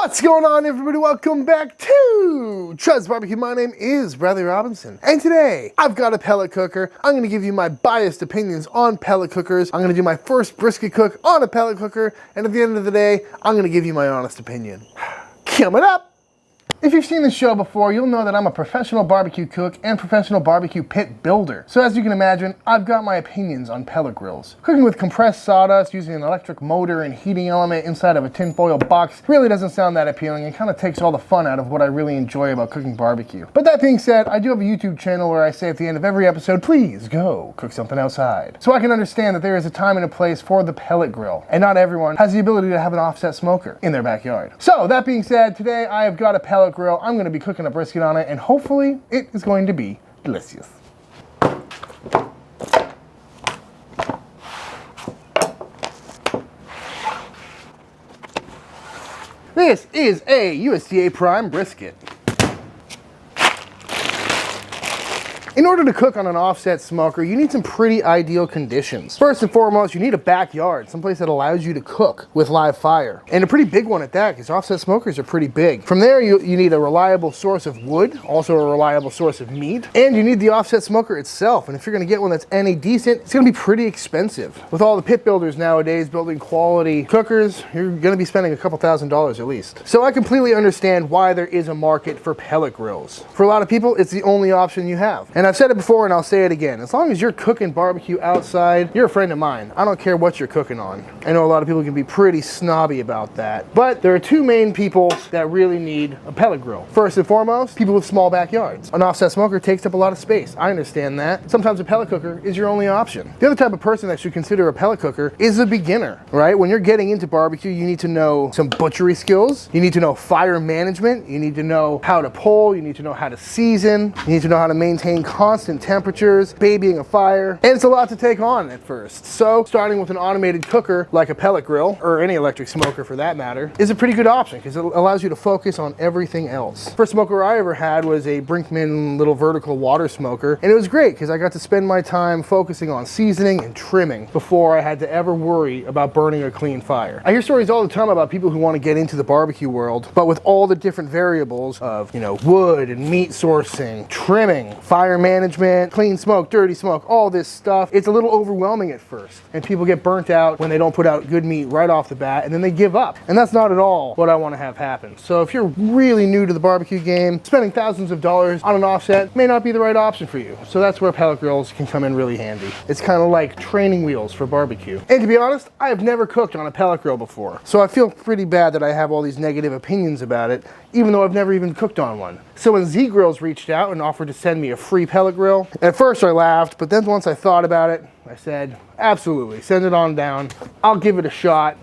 What's going on, everybody? Welcome back to Chuds BBQ. My name is Bradley Robinson, and today I've got a pellet cooker. I'm going to give you my biased opinions on pellet cookers. I'm going to do my first brisket cook on a pellet cooker, and at the end of the day, I'm going to give you my honest opinion. Coming up! If you've seen the show before, you'll know that I'm a professional barbecue cook and professional barbecue pit builder. So as you can imagine, I've got my opinions on pellet grills. Cooking with compressed sawdust using an electric motor and heating element inside of a tinfoil box really doesn't sound that appealing and kind of takes all the fun out of what I really enjoy about cooking barbecue. But that being said, I do have a YouTube channel where I say at the end of every episode, please go cook something outside. So I can understand that there is a time and a place for the pellet grill, and not everyone has the ability to have an offset smoker in their backyard. So that being said, today I have got a pellet grill. I'm going to be cooking a brisket on it, and hopefully it is going to be delicious. This is a USDA Prime brisket. In order to cook on an offset smoker, you need some pretty ideal conditions. First and foremost, you need a backyard, someplace that allows you to cook with live fire. And a pretty big one at that, because offset smokers are pretty big. From there, you need a reliable source of wood, also a reliable source of meat, and you need the offset smoker itself. And if you're gonna get one that's any decent, it's gonna be pretty expensive. With all the pit builders nowadays building quality cookers, you're gonna be spending a couple $1,000s at least. So I completely understand why there is a market for pellet grills. For a lot of people, it's the only option you have. And I've said it before and I'll say it again. As long as you're cooking barbecue outside, you're a friend of mine. I don't care what you're cooking on. I know a lot of people can be pretty snobby about that. But there are two main people that really need a pellet grill. First and foremost, people with small backyards. An offset smoker takes up a lot of space. I understand that. Sometimes a pellet cooker is your only option. The other type of person that should consider a pellet cooker is a beginner, right? When you're getting into barbecue, you need to know some butchery skills. You need to know fire management. You need to know how to pull. You need to know how to season. You need to know how to maintain constant temperatures, babying a fire, and it's a lot to take on at first. So starting with an automated cooker like a pellet grill, or any electric smoker for that matter, is a pretty good option because it allows you to focus on everything else. First smoker I ever had was a Brinkmann little vertical water smoker, and it was great because I got to spend my time focusing on seasoning and trimming before I had to ever worry about burning a clean fire. I hear stories all the time about people who want to get into the barbecue world, but with all the different variables of, wood and meat sourcing, trimming, fire management, clean smoke, dirty smoke, all this stuff, it's a little overwhelming at first. And people get burnt out when they don't put out good meat right off the bat, and then they give up. And that's not at all what I want to have happen. So if you're really new to the barbecue game, spending thousands of dollars on an offset may not be the right option for you. So that's where pellet grills can come in really handy. It's kind of like training wheels for barbecue. And to be honest, I have never cooked on a pellet grill before. So I feel pretty bad that I have all these negative opinions about it, even though I've never even cooked on one. So when Z Grills reached out and offered to send me a free pellet grill, at first I laughed, but then once I thought about it, I said, absolutely, send it on down. I'll give it a shot,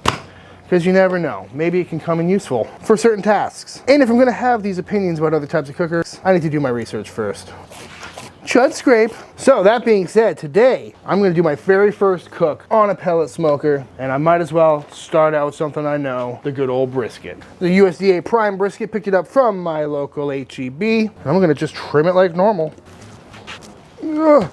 because you never know. Maybe it can come in useful for certain tasks. And if I'm gonna have these opinions about other types of cookers, I need to do my research first. Chud scrape. So that being said, today I'm going to do my very first cook on a pellet smoker, and I might as well start out with something I know, the good old brisket. The USDA Prime brisket, picked it up from my local HEB. I'm going to just trim it like normal. Ugh.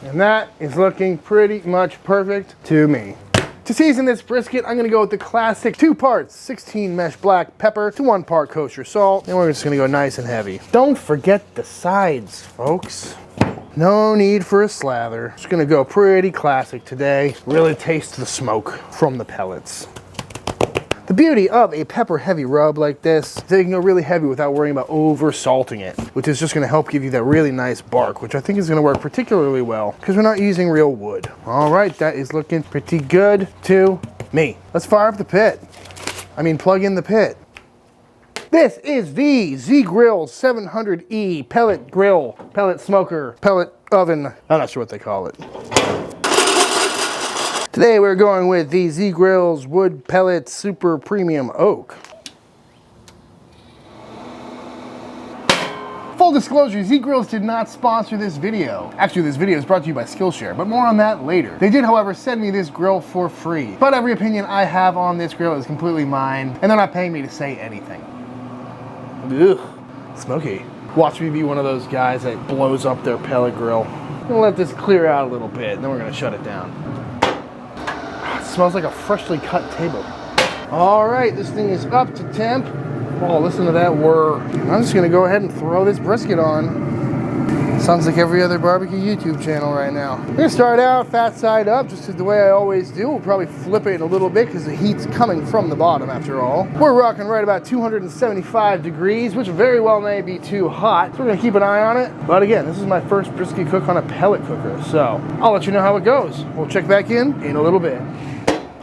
And that is looking pretty much perfect to me. To season this brisket, I'm gonna go with the classic 2 parts 16 mesh black pepper to 1 part kosher salt, and we're just gonna go nice and heavy. Don't forget the sides, folks. No need for a slather. Just gonna go pretty classic today. Really taste the smoke from the pellets. The beauty of a pepper heavy rub like this is that you can go really heavy without worrying about over salting it, which is just going to help give you that really nice bark, which I think is going to work particularly well because we're not using real wood. All right, that is looking pretty good to me. Let's fire up the pit. Plug in the pit. This is the Z Grill 700E pellet grill, pellet smoker, pellet oven. I'm not sure what they call it. Today we're going with the Z Grill's Wood Pellet Super Premium Oak. Full disclosure, Z Grills did not sponsor this video. Actually, this video is brought to you by Skillshare, but more on that later. They did, however, send me this grill for free. But every opinion I have on this grill is completely mine, and they're not paying me to say anything. Ugh, smoky. Watch me be one of those guys that blows up their pellet grill. I'm gonna let this clear out a little bit, and then we're gonna shut it down. It smells like a freshly cut table. All right, this thing is up to temp. Oh, listen to that whir. I'm just gonna go ahead and throw this brisket on. Sounds like every other barbecue YouTube channel right now. We're gonna start out fat side up, just the way I always do. We'll probably flip it a little bit because the heat's coming from the bottom after all. We're rocking right about 275 degrees, which very well may be too hot. So we're gonna keep an eye on it. But again, this is my first brisket cook on a pellet cooker, so I'll let you know how it goes. We'll check back in a little bit.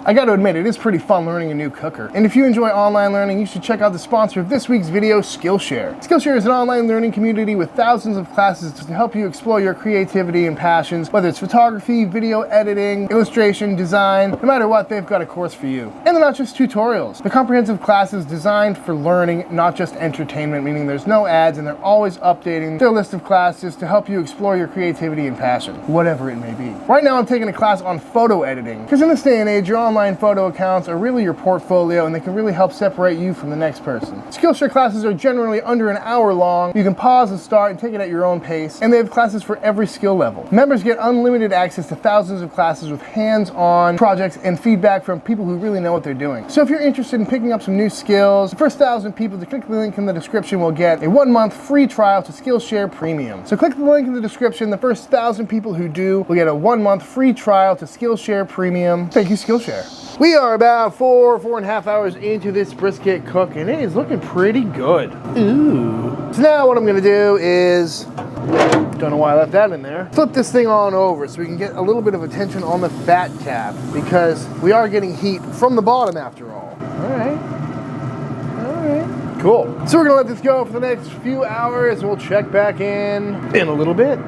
I gotta admit, it is pretty fun learning a new cooker. And if you enjoy online learning, you should check out the sponsor of this week's video, Skillshare. Skillshare is an online learning community with thousands of classes to help you explore your creativity and passions, whether it's photography, video editing, illustration, design, no matter what, they've got a course for you. And they're not just tutorials. The comprehensive classes designed for learning, not just entertainment, meaning there's no ads, and they're always updating their list of classes to help you explore your creativity and passion, whatever it may be. Right now, I'm taking a class on photo editing, because in this day and age, your online photo accounts are really your portfolio, and they can really help separate you from the next person. Skillshare classes are generally under an hour long. You can pause and start and take it at your own pace, and they have classes for every skill level. Members get unlimited access to thousands of classes with hands-on projects and feedback from people who really know what they're doing. So if you're interested in picking up some new skills, the first 1,000 people to click the link in the description will get a 1-month free trial to Skillshare Premium. So click the link in the description. The first 1,000 people who do will get a 1-month free trial to Skillshare Premium. Thank you, Skillshare. We are about 4.5 hours into this brisket cook, and it is looking pretty good. Ooh. So now what I'm gonna do is, don't know why I left that in there, flip this thing on over so we can get a little bit of attention on the fat cap, because we are getting heat from the bottom after all. All right. Cool. So we're gonna let this go for the next few hours, and we'll check back in a little bit.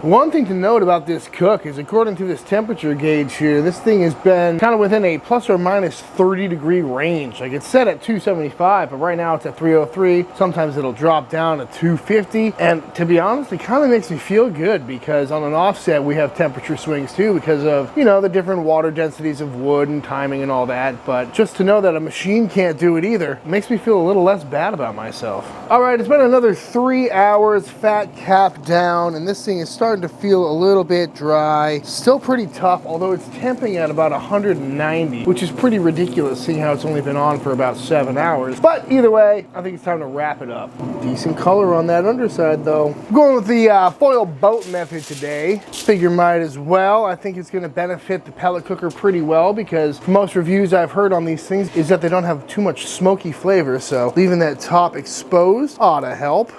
One thing to note about this cook is, according to this temperature gauge here, this thing has been kind of within a plus or minus 30 degree range. Like, it's set at 275, but right now it's at 303. Sometimes it'll drop down to 250. And to be honest, it kind of makes me feel good, because on an offset, we have temperature swings too, because of, you know, the different water densities of wood and timing and all that. But just to know that a machine can't do it either makes me feel a little less bad about myself. All right, it's been another 3 hours, fat cap down, and this thing is starting to feel a little bit dry. Still pretty tough, although it's temping at about 190, which is pretty ridiculous seeing how it's only been on for about 7 hours. But either way, I think it's time to wrap it up. Decent color on that underside though. I'm going with the foil boat method today. Figure might as well. I think it's gonna benefit the pellet cooker pretty well, because most reviews I've heard on these things is that they don't have too much smoky flavor, so leaving that top exposed ought to help.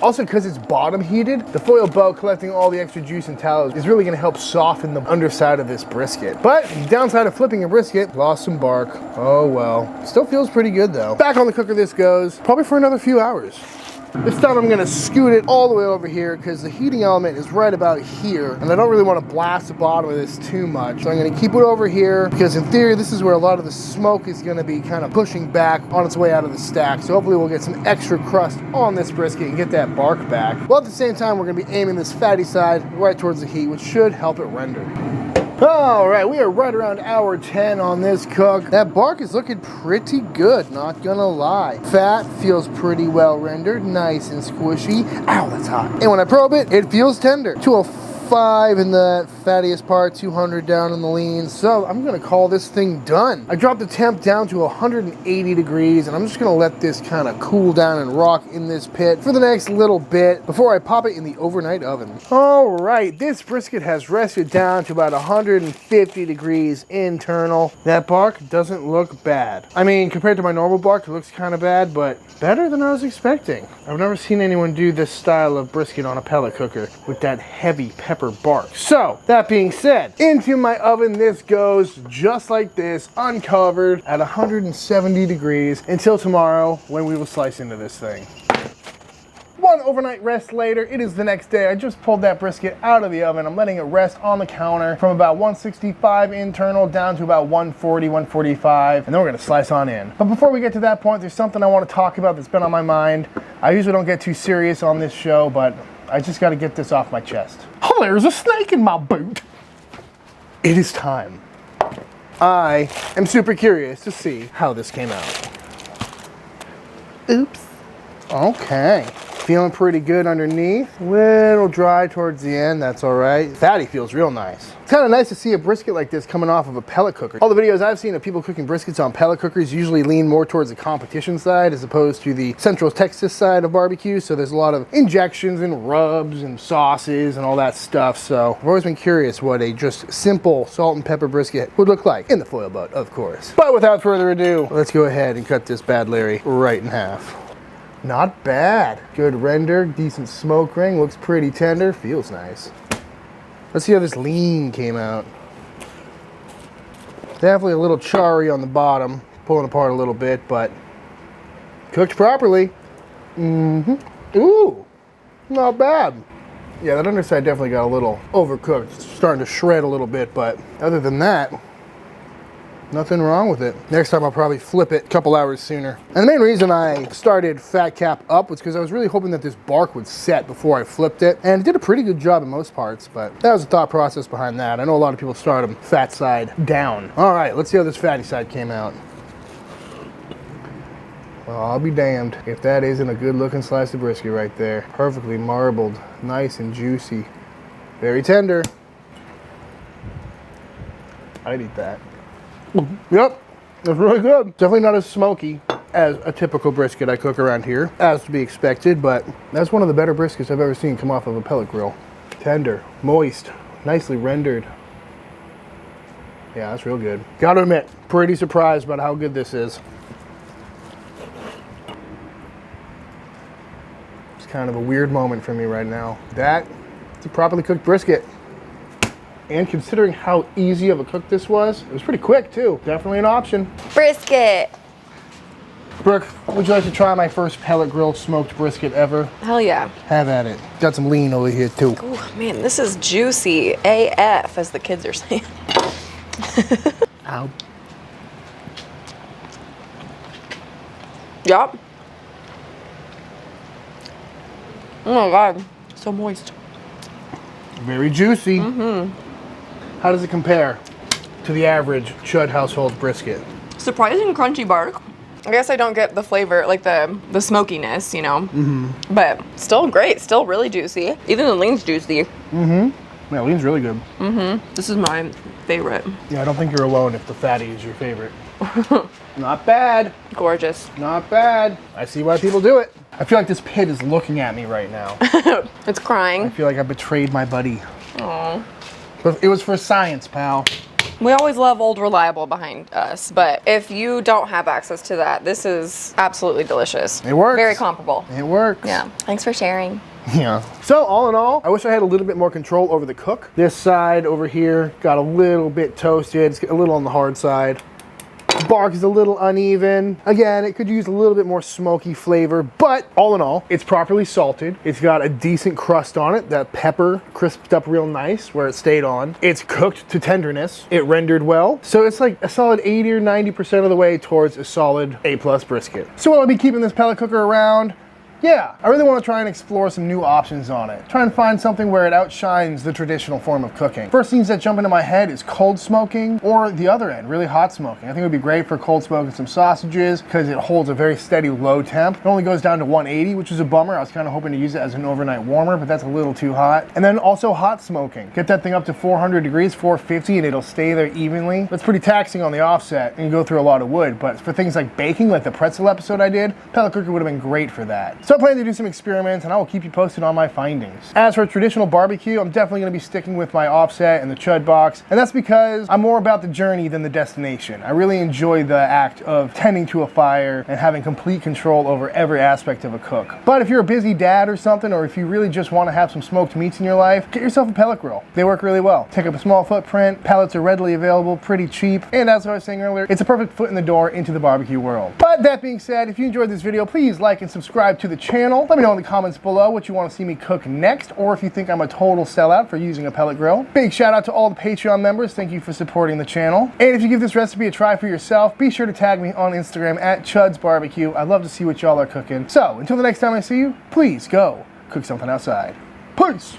Also, because it's bottom heated, the foil boat collecting all the extra juice and tallow is really gonna help soften the underside of this brisket. But the downside of flipping a brisket, lost some bark. Oh well. Still feels pretty good though. Back on the cooker this goes, probably for another few hours. This time I'm gonna scoot it all the way over here, because the heating element is right about here, and I don't really want to blast the bottom of this too much. So I'm gonna keep it over here, because in theory, this is where a lot of the smoke is gonna be kind of pushing back on its way out of the stack. So hopefully we'll get some extra crust on this brisket and get that bark back. Well, at the same time, we're gonna be aiming this fatty side right towards the heat, which should help it render. All right, we are right around hour 10 on this cook. That bark is looking pretty good, not gonna lie. Fat feels pretty well rendered, nice and squishy. Ow, that's hot. And when I probe it, it feels tender. 205 in the fattiest part, 200 down in the lean. So I'm gonna call this thing done. I dropped the temp down to 180 degrees, and I'm just gonna let this kind of cool down and rock in this pit for the next little bit before I pop it in the overnight oven. All right, this brisket has rested down to about 150 degrees internal. That bark doesn't look bad. I mean, compared to my normal bark, it looks kind of bad, but better than I was expecting. I've never seen anyone do this style of brisket on a pellet cooker with that heavy pepper bark. So, that being said, into my oven this goes, just like this, uncovered at 170 degrees until tomorrow, when we will slice into this thing. One overnight rest later, it is the next day. I just pulled that brisket out of the oven. I'm letting it rest on the counter from about 165 internal down to about 140, 145, and then we're gonna slice on in. But before we get to that point, there's something I wanna talk about that's been on my mind. I usually don't get too serious on this show, but I just gotta get this off my chest. Oh, there's a snake in my boot. It is time. I am super curious to see how this came out. Oops. Okay. Feeling pretty good underneath. A little dry towards the end, that's all right. Fatty feels real nice. It's kind of nice to see a brisket like this coming off of a pellet cooker. All the videos I've seen of people cooking briskets on pellet cookers usually lean more towards the competition side as opposed to the Central Texas side of barbecue. So there's a lot of injections and rubs and sauces and all that stuff. So I've always been curious what a just simple salt and pepper brisket would look like in the foil boat, of course. But without further ado, let's go ahead and cut this bad Larry right in half. Not bad. Good render, decent smoke ring, looks pretty tender, feels nice. Let's see how this lean came out. Definitely a little charry on the bottom, pulling apart a little bit, but cooked properly. Ooh, not bad. Yeah, that underside definitely got a little overcooked. It's starting to shred a little bit, but other than that, nothing wrong with it. Next time I'll probably flip it a couple hours sooner. And the main reason I started fat cap up was because I was really hoping that this bark would set before I flipped it. And it did a pretty good job in most parts, but that was the thought process behind that. I know a lot of people start them fat side down. All right, let's see how this fatty side came out. Well, I'll be damned if that isn't a good looking slice of brisket right there. Perfectly marbled, nice and juicy. Very tender. I'd eat that. Yep, that's really good. Definitely not as smoky as a typical brisket I cook around here, as to be expected, but that's one of the better briskets I've ever seen come off of a pellet grill. Tender, moist, nicely rendered. Yeah, that's real good. Gotta admit, pretty surprised about how good this is. It's kind of a weird moment for me right now. That's a properly cooked brisket. And considering how easy of a cook this was, it was pretty quick too. Definitely an option. Brisket. Brooke, would you like to try my first pellet grill smoked brisket ever? Hell yeah. Have at it. Got some lean over here too. Oh man, this is juicy AF, as the kids are saying. Ow. Yup. Oh my god, so moist. Very juicy. How does it compare to the average Chud household brisket? Surprising crunchy bark. I guess I don't get the flavor, like the smokiness, you know. But still great, still really juicy. Even the lean's juicy. Yeah, lean's really good. This is my favorite. Yeah, I don't think you're alone if the fatty is your favorite. Not bad. Gorgeous. Not bad. I see why people do it. I feel like this pit is looking at me right now. It's crying. I feel like I betrayed my buddy. Aww. But it was for science, pal. We always love old reliable behind us, but if you don't have access to that, this is absolutely delicious. It works. Very comparable. It works. Yeah. Thanks for sharing. Yeah. So all in all, I wish I had a little bit more control over the cook. This side over here got a little bit toasted. It's a little on the hard side. Bark is a little uneven. Again, it could use a little bit more smoky flavor, but all in all, it's properly salted. It's got a decent crust on it. That pepper crisped up real nice where it stayed on. It's cooked to tenderness. It rendered well. So it's like a solid 80 or 90% of the way towards a solid A+ brisket. So will I be keeping this pellet cooker around? Yeah, I really want to try and explore some new options on it. Try and find something where it outshines the traditional form of cooking. First things that jump into my head is cold smoking, or the other end, really hot smoking. I think it would be great for cold smoking some sausages because it holds a very steady low temp. It only goes down to 180, which is a bummer. I was kind of hoping to use it as an overnight warmer, but that's a little too hot. And then also hot smoking. Get that thing up to 400 degrees, 450, and it'll stay there evenly. That's pretty taxing on the offset and you go through a lot of wood, but for things like baking, like the pretzel episode I did, pellet cooker would have been great for that. So I plan to do some experiments and I will keep you posted on my findings. As for traditional barbecue, I'm definitely going to be sticking with my offset and the Chud box, and that's because I'm more about the journey than the destination. I really enjoy the act of tending to a fire and having complete control over every aspect of a cook. But if you're a busy dad or something, or if you really just want to have some smoked meats in your life, get yourself a pellet grill. They work really well. Take up a small footprint, pellets are readily available, pretty cheap, and as I was saying earlier, it's a perfect foot in the door into the barbecue world. But that being said, if you enjoyed this video, please like and subscribe to the channel. Let me know in the comments below what you want to see me cook next, or if you think I'm a total sellout for using a pellet grill. Big shout out to all the Patreon members. Thank you for supporting the channel. And if you give this recipe a try for yourself, be sure to tag me on Instagram at ChudsBBQ. I'd love to see what y'all are cooking. So until the next time I see you, please go cook something outside. Peace!